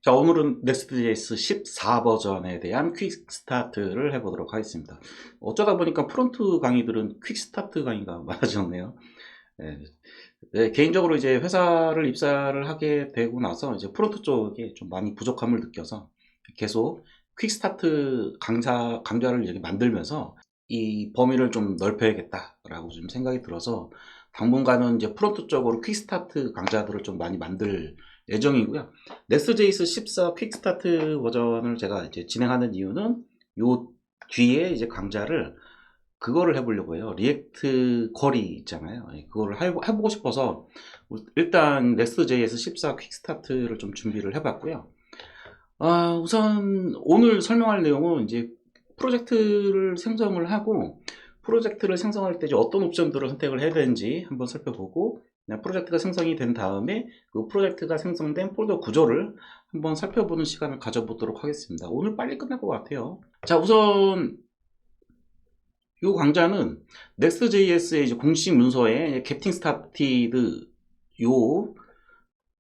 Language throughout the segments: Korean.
자, 오늘은 Next.js 14 버전에 대한 퀵 스타트를 해보도록 하겠습니다. 어쩌다 보니까 프론트 강의들은 퀵 스타트 강의가 많아졌네요. 네. 네, 개인적으로 이제 회사를 입사를 하게 되고 나서 이제 프론트 쪽에 좀 많이 부족함을 느껴서 계속 퀵 스타트 강좌를 이렇게 만들면서 이 범위를 좀 넓혀야겠다라고 좀 생각이 들어서 당분간은 이제 프론트 쪽으로 퀵 스타트 강좌들을 좀 많이 만들 예정이고요. Next.js 14 퀵 스타트 버전을 제가 이제 진행하는 이유는 요 뒤에 이제 강좌를 그거를 해보려고 해요. 리액트 쿼리 있잖아요. 그거를 해보고 싶어서 일단 Next.js 14 퀵 스타트를 좀 준비를 해봤고요. 우선 오늘 설명할 내용은 이제 프로젝트를 생성을 하고 프로젝트를 생성할 때 이제 어떤 옵션들을 선택을 해야 되는지 한번 살펴보고 프로젝트가 생성이 된 다음에 그 프로젝트가 생성된 폴더 구조를 한번 살펴보는 시간을 가져보도록 하겠습니다. 오늘 빨리 끝날 것 같아요. 자, 우선 이 강좌는 Next.js의 이제 공식 문서에 getting started 요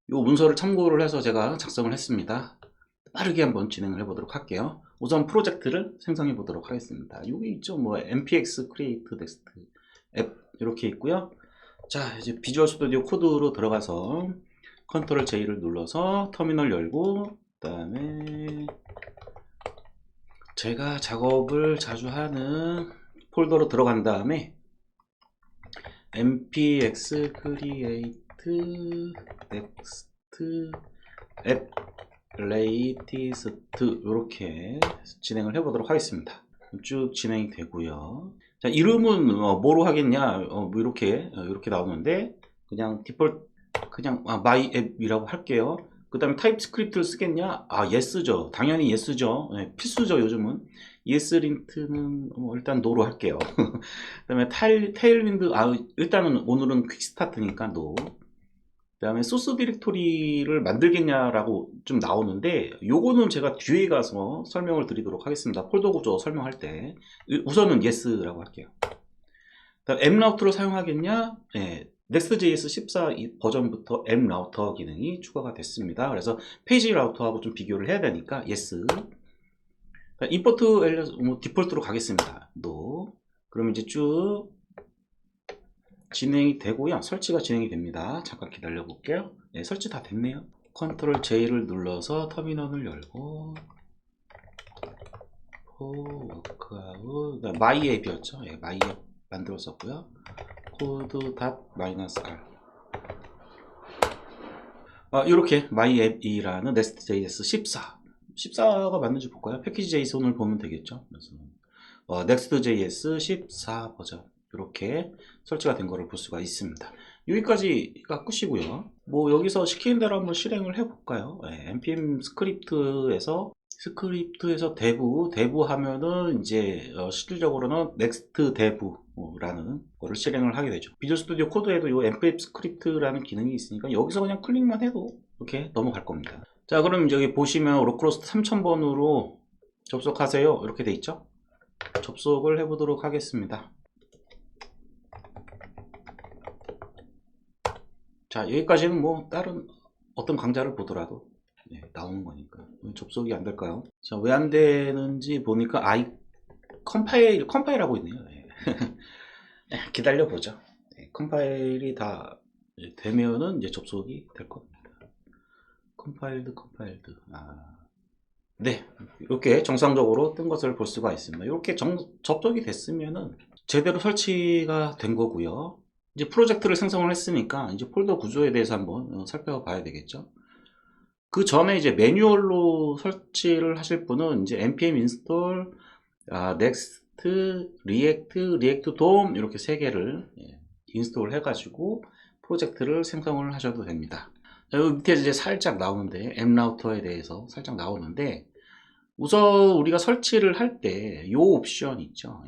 문서를 참고를 해서 제가 작성을 했습니다. 빠르게 한번 진행을 해보도록 할게요. 우선 프로젝트를 생성해 보도록 하겠습니다. 여기 있죠, 뭐 npx create next 앱 이렇게 있고요. 자, 이제 비주얼 스튜디오 코드로 들어가서 컨트롤 J를 눌러서 터미널 열고, 그 다음에 제가 작업을 자주 하는 폴더로 들어간 다음에 npx create next 앱 레이티스트 이렇게 진행을 해보도록 하겠습니다. 쭉 진행이 되고요. 자, 이름은 뭐로 하겠냐, 뭐 이렇게 나오는데 그냥 디폴트 그냥 my 앱이라고 할게요. 그 다음에 타입스크립트를 쓰겠냐? yes죠. 당연히 yes죠. 네, 필수죠. 요즘은 yes린트는 일단 no로 할게요. 그 다음에 테일윈드 일단은 오늘은 퀵스타트니까 no. 그 다음에 소스 디렉토리를 만들겠냐라고 좀 나오는데 요거는 제가 뒤에 가서 설명을 드리도록 하겠습니다. 폴더 구조 설명할 때 우선은 yes라고 할게요. 앱라우터를 사용하겠냐? 네, Next.js 14 버전부터 앱라우터 기능이 추가가 됐습니다. 그래서 페이지 라우터하고 좀 비교를 해야 되니까 yes. 임포트 디폴트로 가겠습니다. no. 그럼 이제 쭉 진행이 되고요. 설치가 진행이 됩니다. 잠깐 기다려 볼게요. 네, 설치 다 됐네요. 컨트롤 J를 눌러서 터미널을 열고 워크아웃 마이 앱이었죠. 네, 마이 앱 만들었었고요. 코드 닷 마이너스 R 이렇게 마이 앱이라는 Next.js 14가 맞는지 볼까요? 패키지 JSON을 보면 되겠죠. 그래서 Next.js 14 버전 이렇게 설치가 된 거를 볼 수가 있습니다. 여기까지가 끝이고요. 뭐 여기서 시키는 대로 한번 실행을 해볼까요? 네, npm 스크립트에서 대부 하면은 이제 실질적으로는 next dev라는 거를 실행을 하게 되죠. 비주얼 스튜디오 코드에도 이 npm 스크립트라는 기능이 있으니까 여기서 그냥 클릭만 해도 이렇게 넘어갈 겁니다. 자, 그럼 여기 보시면 로컬호스트 3000번으로 접속하세요 이렇게 돼 있죠. 접속을 해보도록 하겠습니다. 자, 여기까지는 뭐 다른 어떤 강좌를 보더라도 나오는 거니까. 왜 접속이 안 될까요? 자, 왜 안 되는지 보니까 컴파일 하고 있네요. 기다려 보죠. 컴파일이 다 되면은 이제 접속이 될 겁니다. 컴파일드 네, 이렇게 정상적으로 뜬 것을 볼 수가 있습니다. 이렇게 접속이 됐으면은 제대로 설치가 된 거고요. 이제 프로젝트를 생성을 했으니까 이제 폴더 구조에 대해서 한번 살펴봐야 되겠죠. 그 전에 이제 매뉴얼로 설치를 하실 분은 이제 npm install next react dom 이렇게 세 개를 인스톨 해가지고 프로젝트를 생성을 하셔도 됩니다. 여기 밑에 이제 살짝 나오는데 앱라우터에 대해서 살짝 나오는데 우선 우리가 설치를 할 때 이 옵션 있죠.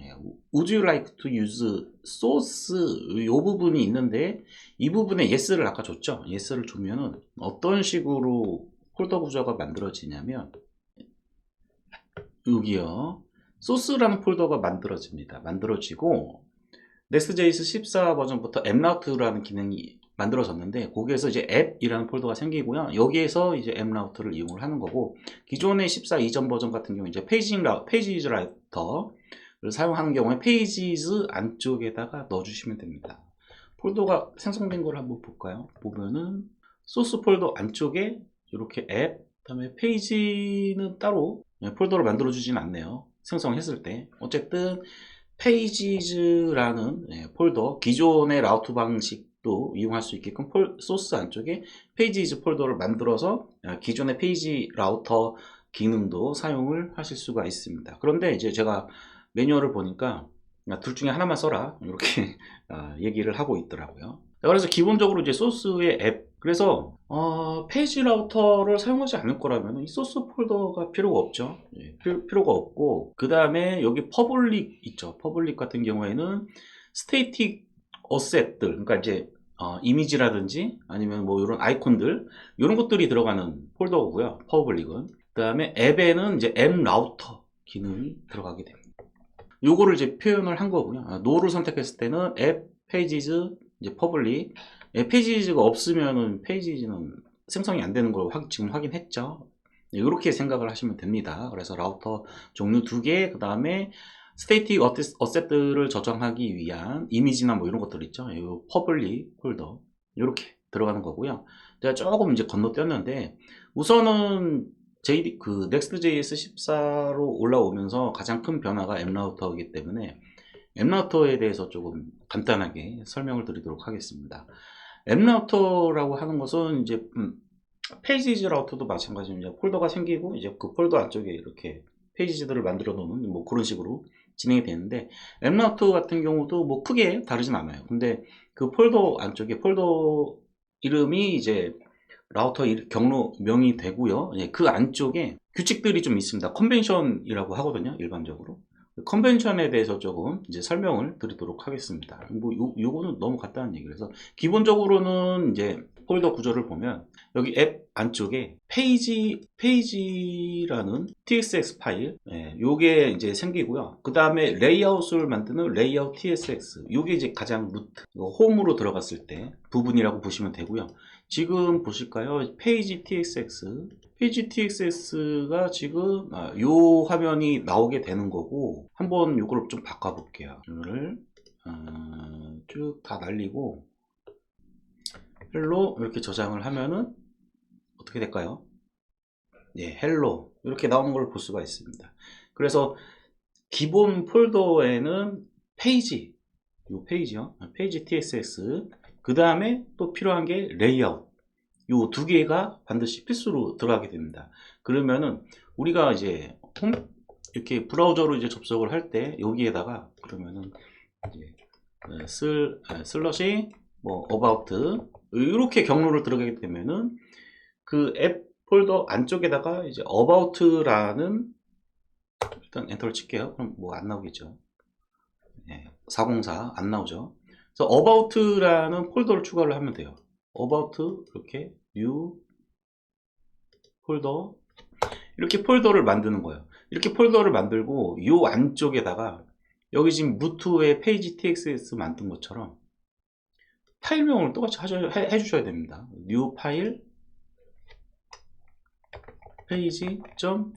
Would you like to use source 이 부분이 있는데 이 부분에 yes를 아까 줬죠. yes를 주면은 어떤 식으로 폴더 구조가 만들어지냐면 여기요. 소스라는 폴더가 만들어지고 Next.js 14 버전부터 앱라우트라는 기능이 만들어졌는데 거기에서 이제 앱이라는 폴더가 생기고요. 여기에서 이제 앱 라우터를 이용을 하는 거고, 기존의 14 이전 버전 같은 경우 이제 페이지즈 라우터를 사용하는 경우에 페이지즈 안쪽에다가 넣어주시면 됩니다. 폴더가 생성된 걸 한번 볼까요? 보면은 소스 폴더 안쪽에 이렇게 앱, 그다음에 페이지는 따로 폴더를 만들어 주진 않네요. 생성했을 때. 어쨌든 페이지즈라는 폴더, 기존의 라우트 방식도 이용할 수 있게끔 소스 안쪽에 페이지즈 폴더를 만들어서 기존의 페이지 라우터 기능도 사용을 하실 수가 있습니다. 그런데 이제 제가 매뉴얼을 보니까 둘 중에 하나만 써라 이렇게 얘기를 하고 있더라고요. 그래서 기본적으로 이제 소스의 앱, 그래서 페이지 라우터를 사용하지 않을 거라면 이 소스 폴더가 필요가 없죠. 필요가 없고, 그 다음에 여기 퍼블릭 있죠. 퍼블릭 같은 경우에는 스태틱 어셋들, 그러니까 이제 이미지라든지 아니면 뭐 이런 아이콘들, 이런 것들이 들어가는 폴더고요. 퍼블릭은. 그 다음에 앱에는 이제 앱 라우터 기능이 들어가게 됩니다. 요거를 이제 표현을 한 거고요. 노를 선택했을 때는 앱, 페이지즈, 이제 퍼블릭. 페이지즈가 없으면은 페이지즈는 생성이 안 되는 걸 지금 확인했죠. 이렇게 생각을 하시면 됩니다. 그래서 라우터 종류 2개, 그 다음에 스태틱 어셋들을 저장하기 위한 이미지나 뭐 이런 것들 있죠. 이 퍼블릭 폴더 이렇게 들어가는 거고요. 제가 조금 이제 건너뛰었는데, 우선은 Next.js 14로 올라오면서 가장 큰 변화가 앱 라우터이기 때문에 앱 라우터에 대해서 조금 간단하게 설명을 드리도록 하겠습니다. 앱 라우터라고 하는 것은 이제 페이지즈 라우터도 마찬가지입니다. 폴더가 생기고 이제 그 폴더 안쪽에 이렇게 페이지들을 만들어 놓는 뭐 그런 식으로 진행이 되는데, 앱 라우터 같은 경우도 뭐 크게 다르진 않아요. 근데 그 폴더 안쪽에 폴더 이름이 이제 라우터 경로명이 되고요. 그 안쪽에 규칙들이 좀 있습니다. 컨벤션이라고 하거든요, 일반적으로. 컨벤션에 대해서 조금 이제 설명을 드리도록 하겠습니다. 뭐 요거는 너무 간단한 얘기라서, 기본적으로는 이제 폴더 구조를 보면 여기 앱 안쪽에 페이지라는 tsx 파일, 요게 이제 생기고요. 그 다음에 레이아웃을 만드는 레이아웃 tsx, 요게 이제 가장 루트, 홈으로 들어갔을 때 부분이라고 보시면 되고요. 지금 보실까요? 페이지 txs가 지금 요 화면이 나오게 되는 거고, 한번 요걸 좀 바꿔 볼게요. 이거를 쭉 다 날리고 헬로 이렇게 저장을 하면은 어떻게 될까요? 네, 헬로 이렇게 나오는 걸 볼 수가 있습니다. 그래서 기본 폴더에는 요 페이지요. 페이지 tsx, 그 다음에 또 필요한 게 레이아웃, 요 두 개가 반드시 필수로 들어가게 됩니다. 그러면은 우리가 이제 이렇게 브라우저로 이제 접속을 할 때 여기에다가 그러면은 이제 슬러시 뭐 about 이렇게 경로를 들어가게 되면은 그 앱 폴더 안쪽에다가 이제 about라는, 일단 엔터를 칠게요. 그럼 뭐 안 나오겠죠. 404 안 나오죠. 그래서 about라는 폴더를 추가를 하면 돼요. about 이렇게 new 폴더, 이렇게 폴더를 만드는 거예요. 이렇게 폴더를 만들고 이 안쪽에다가 여기 지금 무트의 페이지 txs 만든 것처럼 파일명을 똑같이 해주셔야 됩니다. new 파일 page.tsx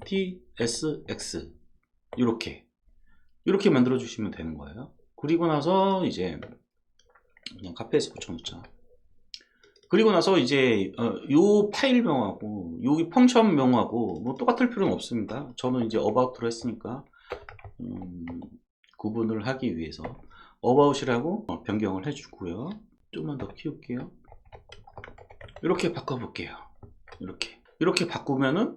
이렇게 만들어 주시면 되는 거예요. 그리고 나서 이제 그냥 카페에서 붙여놓자. 그리고 나서 이제 요 파일명하고 여기 펑션명하고 뭐 똑같을 필요는 없습니다. 저는 이제 about로 했으니까 구분을 하기 위해서 about이라고 변경을 해주고요. 조금만 더 키울게요. 이렇게 바꿔볼게요. 이렇게 바꾸면은,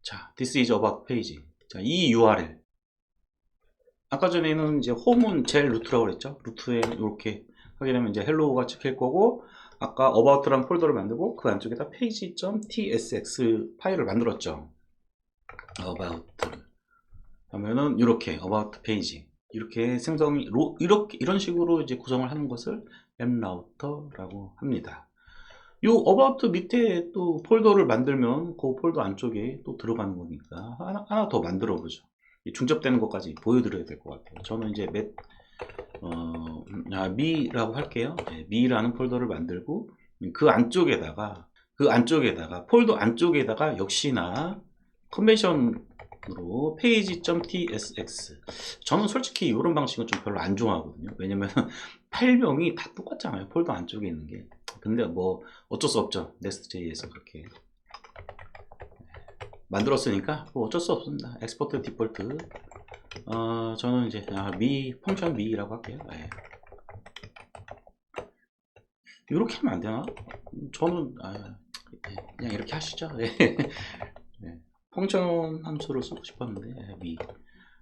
자, this is about page. 자, 이 URL. 아까 전에는 이제 홈은 제일 루트라고 그랬죠. 루트에 이렇게 하게 되면 이제 헬로우가 찍힐 거고, 아까 about라는 폴더를 만들고 그 안쪽에다 page.tsx 파일을 만들었죠. about 하면은 이렇게 about page 이렇게 생성이 이런 식으로 이제 구성을 하는 것을 앱 라우터라고 합니다. 요 about 밑에 또 폴더를 만들면 그 폴더 안쪽에 또 들어가는 거니까 하나 더 만들어 보죠. 중첩되는 것까지 보여드려야 될 것 같아요. 저는 이제 미라고 할게요. 네, 미라는 폴더를 만들고 그 안쪽에다가 폴더 안쪽에다가 역시나 컨벤션으로 page.tsx. 저는 솔직히 이런 방식은 좀 별로 안 좋아하거든요. 왜냐면 파일명이 다 똑같잖아요. 폴더 안쪽에 있는 게. 근데 뭐 어쩔 수 없죠. nest.js에서 그렇게 만들었으니까 뭐 어쩔 수 없습니다. 엑스포트 디폴트. 저는 이제 펑션 미라고 할게요. 네. 이렇게 하면 안 되나? 저는 그냥 이렇게 하시죠. 네. 네. 펑션 함수를 쓰고 싶었는데 미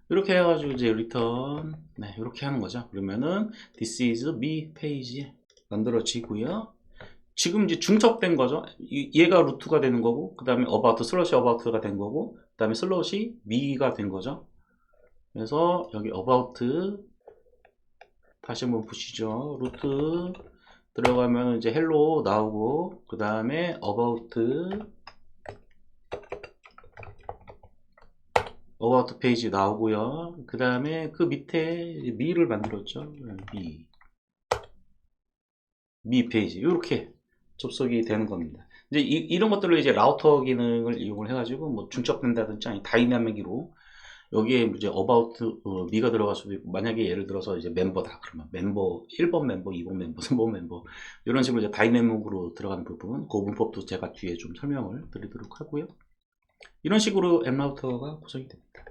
이렇게 해가지고 이제 return 이렇게 하는 거죠. 그러면은 this is me page 만들어지고요. 지금 이제 중첩된 거죠. 얘가 루트가 되는 거고, 그 다음에 about 슬러시 about가 된 거고, 그 다음에 슬러시 me가 된 거죠. 그래서 여기 about 다시 한번 보시죠. 루트 들어가면 이제 hello 나오고, 그 다음에 about 페이지 나오고요. 그 다음에 그 밑에 me를 만들었죠. me 페이지 이렇게 접속이 되는 겁니다. 이제 이런 것들을 이제 라우터 기능을 이용을 해가지고 뭐 중첩된다든지 아니 다이나믹으로 여기에 이제 about me가 들어갈 수도 있고, 만약에 예를 들어서 이제 멤버다 그러면 멤버 1번 멤버, 2번 멤버, 3번 멤버 이런 식으로 이제 다이내믹으로 들어가는 부분, 그 문법도 제가 뒤에 좀 설명을 드리도록 하고요. 이런 식으로 앱 라우터가 구성이 됩니다.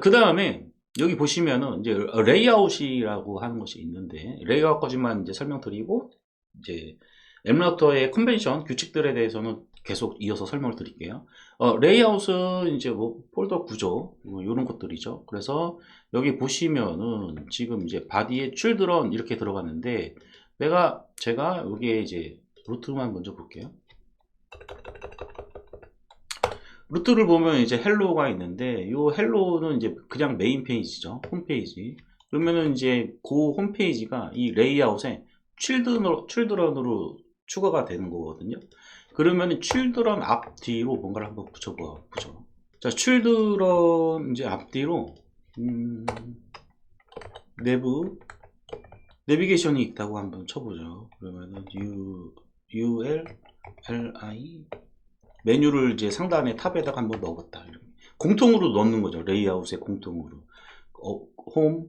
그 다음에 여기 보시면은 이제 레이아웃이라고 하는 것이 있는데, 레이아웃까지만 이제 설명드리고 이제 앱 라우터의 컨벤션 규칙들에 대해서는 계속 이어서 설명을 드릴게요. 레이아웃은 이제 뭐 폴더 구조 뭐 이런 것들이죠. 그래서 여기 보시면은 지금 이제 바디에 children 이렇게 들어갔는데, 제가 여기에 이제 루트만 먼저 볼게요. 루트를 보면 이제 헬로가 있는데, 이 헬로는 이제 그냥 메인 페이지죠. 홈페이지. 그러면은 이제 그 홈페이지가 이 레이아웃에 children으로 추가가 되는 거거든요. 그러면은 children 앞뒤로 뭔가를 한번 붙여보죠. 자, children 이제 앞뒤로 내비게이션이 있다고 한번 쳐보죠. 그러면은 ULLI 메뉴를 이제 상단에 탑에다가 한번 넣어봤다. 공통으로 넣는 거죠. 레이아웃에 공통으로. 홈,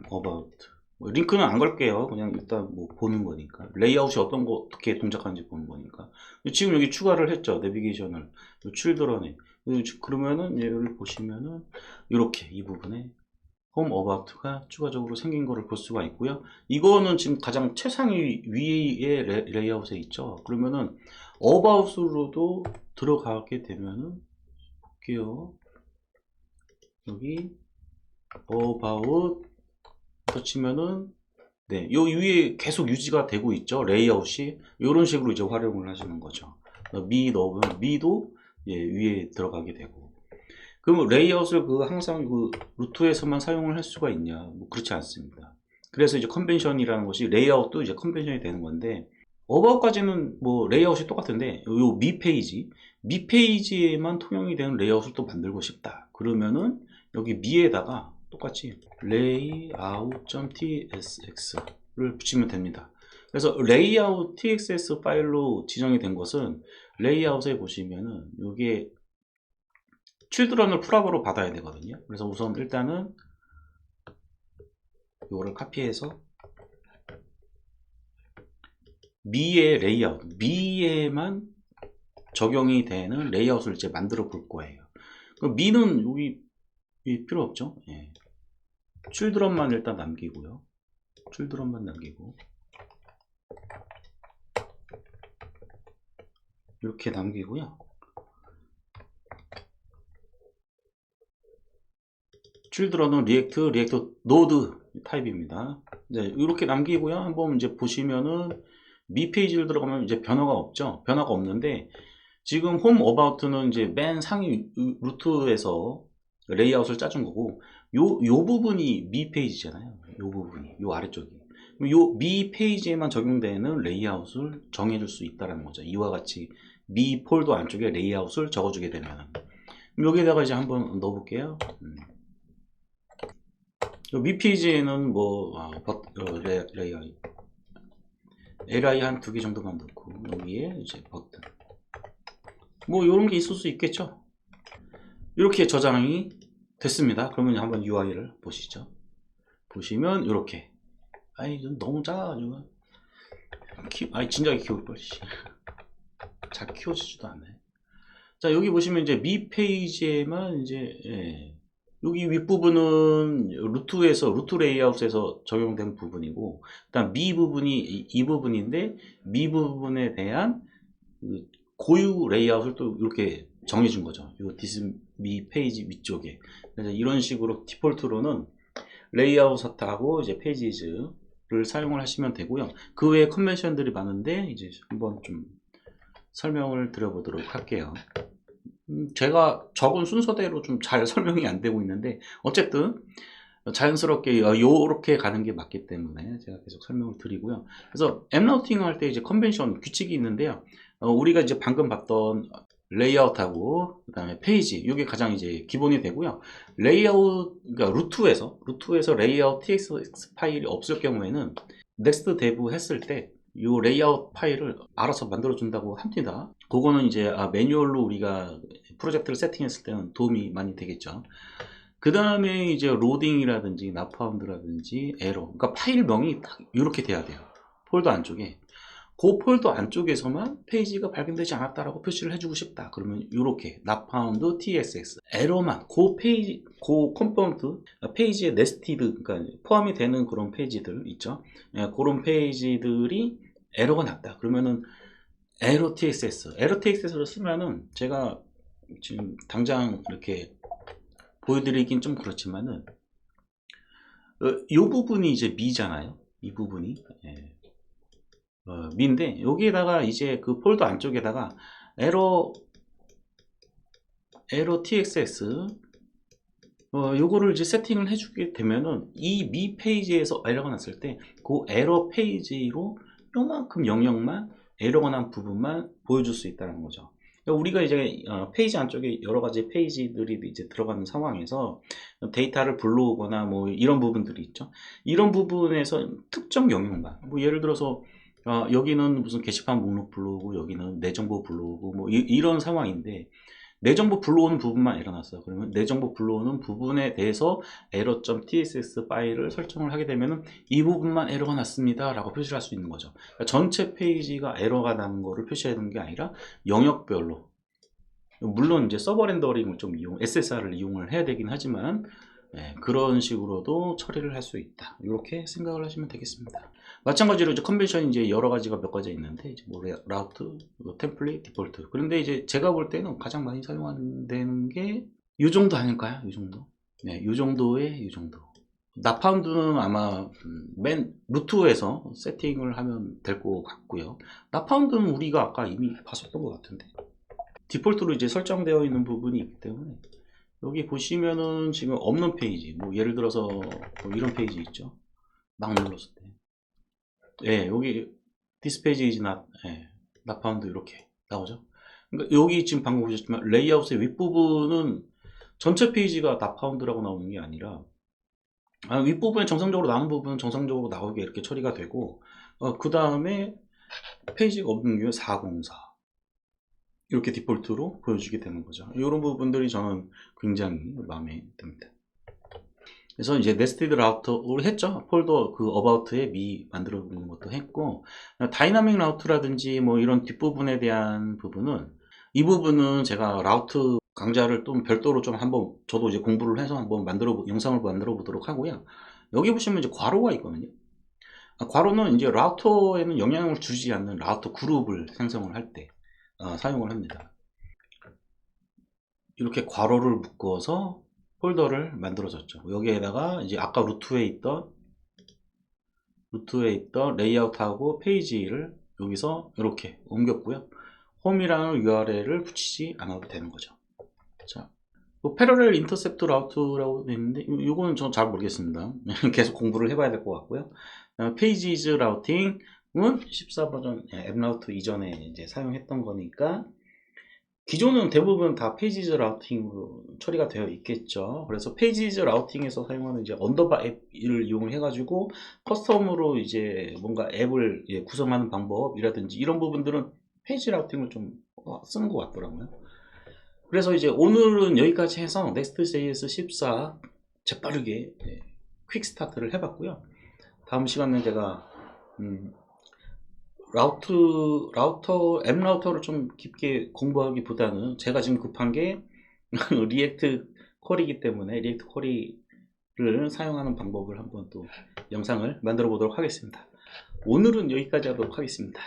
about. 뭐 링크는 안 걸게요. 그냥 일단 뭐 보는 거니까. 레이아웃이 어떤 거 어떻게 동작하는지 보는 거니까. 지금 여기 추가를 했죠. 내비게이션을. children에. 그러면은 얘를 보시면은 이렇게 이 부분에 홈 어바웃가 추가적으로 생긴 거를 볼 수가 있고요. 이거는 지금 가장 최상위 위에 레이아웃에 있죠. 그러면은 어바웃으로도 들어가게 되면은 볼게요. 여기 어바웃 치면은 요 위에 계속 유지가 되고 있죠. 레이아웃이 이런 식으로 이제 활용을 하시는 거죠. 미 넣으면 미도 위에 들어가게 되고. 그럼 레이아웃을 항상 루트에서만 사용을 할 수가 있냐? 뭐 그렇지 않습니다. 그래서 이제 컨벤션이라는 것이 레이아웃도 이제 컨벤션이 되는 건데, 어바웃까지는 뭐 레이아웃이 똑같은데 요 미 페이지에만 통용이 되는 레이아웃을 또 만들고 싶다. 그러면은 여기 미에다가 똑같이 layout.tsx를 붙이면 됩니다. 그래서 layout txs 파일로 지정이 된 것은 레이아웃에 보시면은 여기에 children을 풀업으로 받아야 되거든요. 그래서 우선 일단은 이거를 카피해서 미의 레이아웃, 미에만 적용이 되는 레이아웃을 이제 만들어 볼 거예요. 그럼 미는 여기 필요 없죠. children만 일단 남기고요. children만 남기고 이렇게 남기고요. children은 리액트 노드 타입입니다. 이렇게 남기고요. 한번 이제 보시면은 미 페이지를 들어가면 이제 변화가 없죠. 변화가 없는데 지금 홈 어바웃은 이제 맨 상위 루트에서 레이아웃을 짜준 거고, 요 부분이 미 페이지잖아요. 요 부분이 요 아래쪽이 요 미 페이지에만 적용되는 레이아웃을 정해줄 수 있다는 거죠. 이와 같이 미 폴더 안쪽에 레이아웃을 적어주게 되면 여기에다가 이제 한번 넣어볼게요. 위 페이지에는 뭐 레이아웃 li 한 2개 정도만 넣고 여기에 이제 버튼 뭐 이런 게 있을 수 있겠죠. 이렇게 저장이 됐습니다. 그러면 한번 UI를 보시죠. 보시면 이렇게 아이 너무 작아가지고 아이 진작에 키울 걸. 잘 키워지지도 않네. 자 여기 보시면 이제 미 페이지에만 이제 여기 윗부분은 루트 레이아웃에서 적용된 부분이고 일단 미 부분이 이 부분인데 미 부분에 대한 고유 레이아웃을 또 이렇게 정해준 거죠. 이 디스 미 페이지 위쪽에. 그래서 이런 식으로 디폴트로는 레이아웃 사타하고 이제 페이지즈를 사용을 하시면 되고요. 그 외에 컨벤션들이 많은데 이제 한번 좀 설명을 드려보도록 할게요. 제가 적은 순서대로 좀 잘 설명이 안 되고 있는데 어쨌든 자연스럽게 이렇게 가는 게 맞기 때문에 제가 계속 설명을 드리고요. 그래서 앱 라우팅 할 때 이제 컨벤션 규칙이 있는데요. 우리가 이제 방금 봤던 레이아웃하고 그 다음에 페이지 이게 가장 이제 기본이 되고요. 레이아웃 그러니까 루트에서 레이아웃 tx 파일이 없을 경우에는 넥스트 데브 했을 때 이 레이아웃 파일을 알아서 만들어 준다고 합니다. 그거는 이제 매뉴얼로 우리가 프로젝트를 세팅했을 때는 도움이 많이 되겠죠. 그 다음에 이제 로딩이라든지 나파운드라든지 에러, 그러니까 파일명이 딱 이렇게 돼야 돼요. 폴더 안쪽에. 그 폴더 안쪽에서만 페이지가 발견되지 않았다라고 표시를 해주고 싶다. 그러면 이렇게 나파운드 tsx 에러만 그 페이지, 그 컴포넌트 페이지에 네스티드 그러니까 포함이 되는 그런 페이지들 있죠. 그런 페이지들이 에러가 났다. 그러면은 에러 txs를 쓰면은 제가 지금 당장 이렇게 보여드리긴 좀 그렇지만은 이 부분이 이제 미잖아요. 이 부분이 미인데 여기에다가 이제 그 폴더 안쪽에다가 에러 txs 요거를 이제 세팅을 해주게 되면은 이 미 페이지에서 에러가 났을 때 그 에러 페이지로 요만큼 영역만 에러가 난 부분만 보여줄 수 있다는 거죠. 우리가 이제 페이지 안쪽에 여러 가지 페이지들이 이제 들어가는 상황에서 데이터를 불러오거나 뭐 이런 부분들이 있죠. 이런 부분에서 특정 영역만 뭐 예를 들어서 여기는 무슨 게시판 목록 불러오고 여기는 내 정보 불러오고 뭐 이런 상황인데 내 정보 불러오는 부분만 에러 났어요. 그러면 내 정보 불러오는 부분에 대해서 error.tss 파일을 설정을 하게 되면 이 부분만 에러가 났습니다 라고 표시를 할 수 있는 거죠. 그러니까 전체 페이지가 에러가 나는 거를 표시하는 게 아니라 영역별로, 물론 이제 서버 렌더링을 좀 SSR을 이용을 해야 되긴 하지만 그런 식으로도 처리를 할 수 있다. 이렇게 생각을 하시면 되겠습니다. 마찬가지로 이제 컨벤션이 이제 여러 가지가 몇 가지 있는데 이제 뭐 라우트, 템플릿, 디폴트. 그런데 이제 제가 볼 때는 가장 많이 사용하는 게 이 정도 아닐까요? 이 정도. 네, 이 정도에 이 정도. 나파운드는 아마 맨 루트에서 세팅을 하면 될 것 같고요. 나파운드는 우리가 아까 이미 봤었던 것 같은데. 디폴트로 이제 설정되어 있는 부분이 있기 때문에 여기 보시면은 지금 없는 페이지, 뭐 예를 들어서 뭐 이런 페이지 있죠. 막 눌렀을 때, 여기 this page is not, not found 이렇게 나오죠. 그러니까 여기 지금 방금 보셨지만 레이아웃의 윗부분은 전체 페이지가 not found라고 나오는 게 아니라 윗부분에 정상적으로 나오는 부분은 정상적으로 나오게 이렇게 처리가 되고 그 다음에 페이지가 없는 경우에 404 이렇게 디폴트로 보여주게 되는 거죠. 이런 부분들이 저는 굉장히 마음에 듭니다. 그래서 이제 네스티드 라우터를 했죠. 폴더 그 어바웃에 미 만들어 놓는 것도 했고, 다이나믹 라우트라든지 뭐 이런 뒷부분에 대한 부분은 이 부분은 제가 라우트 강좌를 좀 별도로 좀 한번 저도 이제 공부를 해서 한번 영상을 만들어 보도록 하고요. 여기 보시면 이제 괄호가 있거든요. 괄호는 이제 라우터에는 영향을 주지 않는 라우터 그룹을 생성을 할 때 사용을 합니다. 이렇게 괄호를 묶어서 폴더를 만들어줬죠. 여기에다가 이제 아까 루트에 있던 레이아웃하고 페이지를 여기서 이렇게 옮겼고요. 홈이라는 URL을 붙이지 않아도 되는 거죠. 자, 패러렐 인터셉트 라우트라고 되어 있는데 이거는 전 잘 모르겠습니다. 계속 공부를 해봐야 될 것 같고요. 페이지즈 라우팅은 14 버전 앱 라우트 이전에 이제 사용했던 거니까 기존은 대부분 다 페이지즈 라우팅으로 처리가 되어 있겠죠. 그래서 페이지즈 라우팅에서 사용하는 이제 언더바 앱을 이용해 가지고 커스텀으로 이제 뭔가 앱을 구성하는 방법이라든지 이런 부분들은 페이지 라우팅을 좀 쓰는 것 같더라고요. 그래서 이제 오늘은 여기까지 해서 Next.js 14 재빠르게 퀵 스타트를 해봤고요. 다음 시간은 제가 앱 라우터를 좀 깊게 공부하기보다는 제가 지금 급한 게 리액트 쿼리이기 때문에 리액트 쿼리를 사용하는 방법을 한번 또 영상을 만들어 보도록 하겠습니다. 오늘은 여기까지 하도록 하겠습니다.